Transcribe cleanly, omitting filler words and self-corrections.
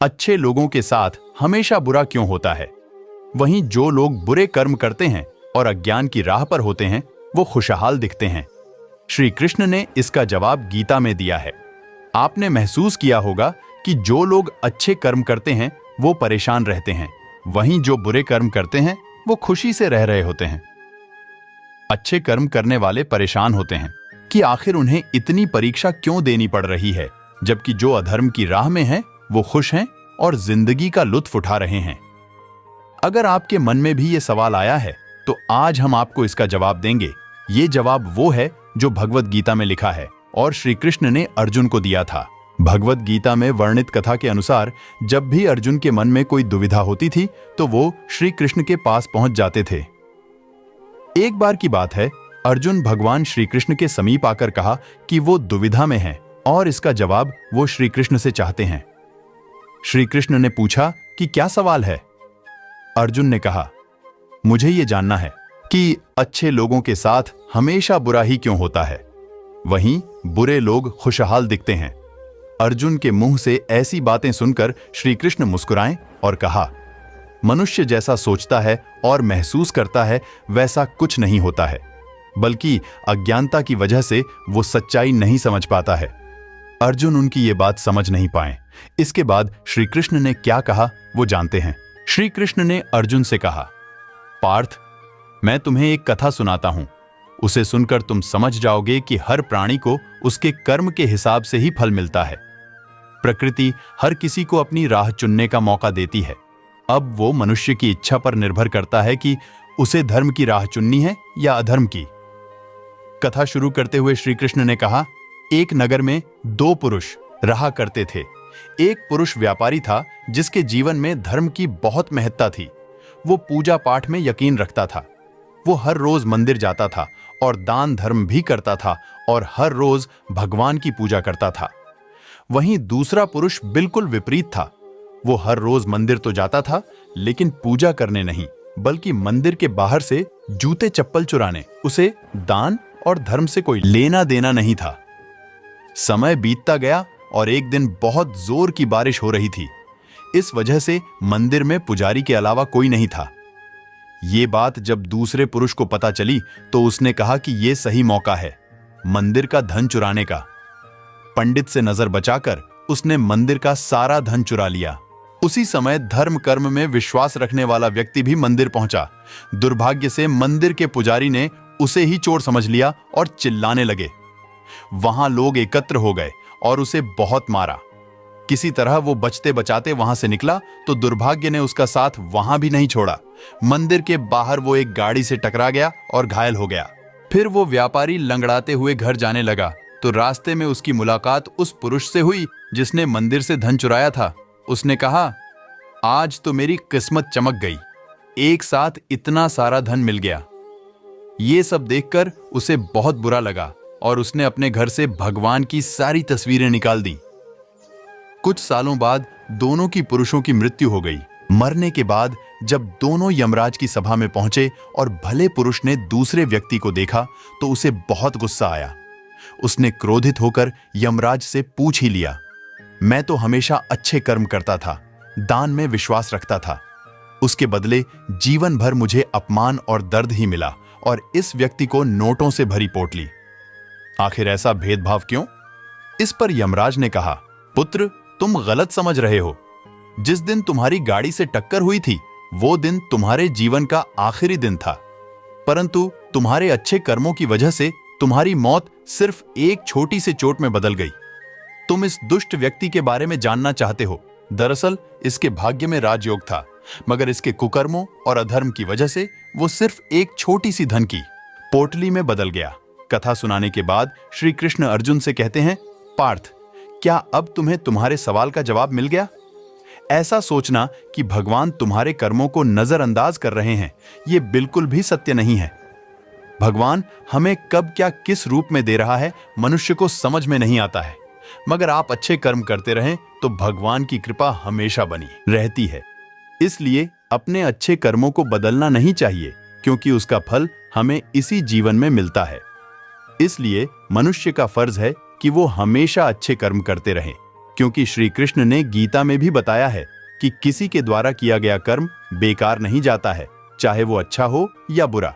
अच्छे लोगों के साथ हमेशा बुरा क्यों होता है? वहीं जो लोग बुरे कर्म करते हैं और अज्ञान की राह पर होते हैं, वो खुशहाल दिखते हैं। श्री कृष्ण ने इसका जवाब गीता में दिया है। आपने महसूस किया होगा कि जो लोग अच्छे कर्म करते हैं वो परेशान रहते हैं, वहीं जो बुरे कर्म करते हैं वो खुशी से रह रहे होते हैं। अच्छे कर्म करने वाले परेशान होते हैं कि आखिर उन्हें इतनी परीक्षा क्यों देनी पड़ रही है, जबकि जो अधर्म की राह में हैं वो खुश हैं और जिंदगी का लुत्फ उठा रहे हैं। अगर आपके मन में भी ये सवाल आया है तो आज हम आपको इसका जवाब देंगे। ये जवाब वो है जो भगवत गीता में लिखा है और श्री कृष्ण ने अर्जुन को दिया था। भगवत गीता में वर्णित कथा के अनुसार जब भी अर्जुन के मन में कोई दुविधा होती थी तो वो श्री कृष्ण के पास पहुंच जाते थे। एक बार की बात है, अर्जुन भगवान श्री कृष्ण के समीप आकर कहा कि वो दुविधा में है और इसका जवाब वो श्री कृष्ण से चाहते हैं। श्री कृष्ण ने पूछा कि क्या सवाल है? अर्जुन ने कहा, मुझे ये जानना है कि अच्छे लोगों के साथ हमेशा बुरा ही क्यों होता है, वहीं बुरे लोग खुशहाल दिखते हैं। अर्जुन के मुंह से ऐसी बातें सुनकर श्री कृष्ण मुस्कुराए और कहा, मनुष्य जैसा सोचता है और महसूस करता है वैसा कुछ नहीं होता है, बल्कि अज्ञानता की वजह से वो सच्चाई नहीं समझ पाता है। अर्जुन उनकी ये बात समझ नहीं पाए। इसके बाद श्री कृष्ण ने क्या कहा वो जानते हैं। श्री कृष्ण ने अर्जुन से कहा, पार्थ, मैं तुम्हें एक कथा सुनाता हूं। उसे सुनकर तुम समझ जाओगे कि हर प्राणी को उसके कर्म के हिसाब से ही फल मिलता है। प्रकृति हर किसी को अपनी राह चुनने का मौका देती है। अब वो मनुष्य की इच्छा पर निर्भर करता है कि उसे धर्म की राह चुननी है या अधर्म की। कथा शुरू करते हुए श्री कृष्ण ने कहा, एक नगर में दो पुरुष रहा करते थे। एक पुरुष व्यापारी था जिसके जीवन में धर्म की बहुत महत्ता थी। वो पूजा पाठ में यकीन रखता था। वो हर रोज मंदिर जाता था और दान धर्म भी करता था और हर रोज भगवान की पूजा करता था। वहीं दूसरा पुरुष बिल्कुल विपरीत था। वो हर रोज मंदिर तो जाता था लेकिन पूजा करने नहीं, बल्कि मंदिर के बाहर से जूते चप्पल चुराने। उसे दान और धर्म से कोई लेना देना नहीं था। समय बीतता गया और एक दिन बहुत जोर की बारिश हो रही थी। इस वजह से मंदिर में पुजारी के अलावा कोई नहीं था। ये बात जब दूसरे पुरुष को पता चली तो उसने कहा कि यह सही मौका है मंदिर का धन चुराने का। पंडित से नजर बचाकर उसने मंदिर का सारा धन चुरा लिया। उसी समय धर्म कर्म में विश्वास रखने वाला व्यक्ति भी मंदिर पहुंचा। दुर्भाग्य से मंदिर के पुजारी ने उसे ही चोर समझ लिया और चिल्लाने लगे। वहां लोग एकत्र हो गए और उसे बहुत मारा। किसी तरह वो बचते बचाते वहां से निकला तो दुर्भाग्य ने उसका साथ वहां भी नहीं छोड़ा। मंदिर के बाहर वो एक गाड़ी से टकरा गया और घायल हो गया। फिर वो व्यापारी लंगड़ाते हुए घर जाने लगा तो रास्ते में उसकी मुलाकात उस पुरुष से हुई जिसने मंदिर से धन चुराया था। उसने कहा, आज तो मेरी किस्मत चमक गई, एक साथ इतना सारा धन मिल गया। ये सब देखकर उसे बहुत बुरा लगा और उसने अपने घर से भगवान की सारी तस्वीरें निकाल दी। कुछ सालों बाद दोनों की पुरुषों की मृत्यु हो गई। मरने के बाद जब दोनों यमराज की सभा में पहुंचे और भले पुरुष ने दूसरे व्यक्ति को देखा तो उसे बहुत गुस्सा आया। उसने क्रोधित होकर यमराज से पूछ ही लिया, मैं तो हमेशा अच्छे कर्म करता था, दान में विश्वास रखता था, उसके बदले जीवन भर मुझे अपमान और दर्द ही मिला और इस व्यक्ति को नोटों से भरी पोटली। आखिर ऐसा भेदभाव क्यों? इस पर यमराज ने कहा, पुत्र, तुम गलत समझ रहे हो। जिस दिन तुम्हारी गाड़ी से टक्कर हुई थी वो दिन तुम्हारे जीवन का आखिरी दिन था, परंतु तुम्हारे अच्छे कर्मों की वजह से तुम्हारी मौत सिर्फ एक छोटी सी चोट में बदल गई। तुम इस दुष्ट व्यक्ति के बारे में जानना चाहते हो। दरअसल इसके भाग्य में राजयोग था, मगर इसके कुकर्मों और अधर्म की वजह से वो सिर्फ एक छोटी सी धन की पोटली में बदल गया। कथा सुनाने के बाद श्री कृष्ण अर्जुन से कहते हैं, पार्थ, क्या अब तुम्हें तुम्हारे सवाल का जवाब मिल गया? ऐसा सोचना कि भगवान तुम्हारे कर्मों को नजरअंदाज कर रहे हैं, ये बिल्कुल भी सत्य नहीं है। भगवान हमें कब क्या किस रूप में दे रहा है मनुष्य को समझ में नहीं आता है, मगर आप अच्छे कर्म करते रहें तो भगवान की कृपा हमेशा बनी रहती है। इसलिए अपने अच्छे कर्मों को बदलना नहीं चाहिए, क्योंकि उसका फल हमें इसी जीवन में मिलता है। इसलिए मनुष्य का फर्ज है कि वो हमेशा अच्छे कर्म करते रहे। क्योंकि श्री कृष्ण ने गीता में भी बताया है कि किसी के द्वारा किया गया कर्म बेकार नहीं जाता है, चाहे वो अच्छा हो या बुरा।